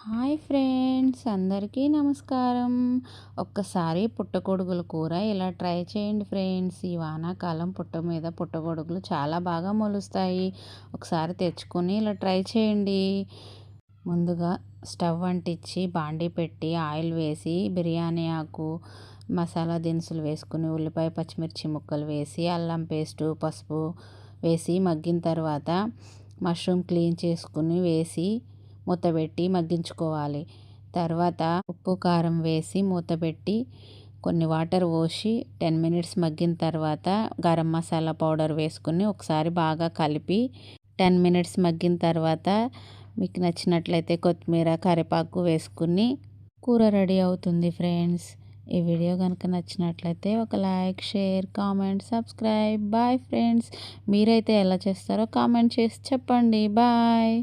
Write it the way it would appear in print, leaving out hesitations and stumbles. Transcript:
Hi friends, అందరికీ నమస్కారం. ఒక్కసారి పుట్టగొడుగుల కూర ఇలా ట్రై చేయండి ఫ్రెండ్స్. ఈ వానాకాలం పుట్ట మీద పుట్టగొడుగులు చాలా బాగా మొలుస్తాయి. ఒకసారి తెచ్చుకొని ఇలా ట్రై చేయండి. ముందుగా స్టవ్ అంటించి బాండీ పెట్టి ఆయిల్ వేసి బిర్యానీ ఆకు మసాలా దినుసులు వేసుకుని ఉల్లిపాయ పచ్చిమిర్చి ముక్కలు వేసి అల్లం పేస్టు పసుపు వేసి మగ్గిన తర్వాత మష్రూమ్ క్లీన్ చేసుకుని వేసి మూతపెట్టి మగ్గించుకోవాలి. తర్వాత ఉప్పు కారం వేసి మూతపెట్టి కొన్ని వాటర్ పోసి 10 మినిట్స్ మగ్గిన తర్వాత గరం మసాలా పౌడర్ వేసుకుని ఒకసారి బాగా కలిపి 10 మినిట్స్ మగ్గిన తర్వాత మీకు నచ్చినట్లయితే కొత్తిమీర కరివేపాకు వేసుకుని కూర రెడీ అవుతుంది ఫ్రెండ్స్. ఈ వీడియో కనుక నచ్చినట్లయితే ఒక like, share, comment, subscribe. Bye friends. మీరైతే ఎలా చేస్తారో కామెంట్ చేసి చెప్పండి. బాయ్.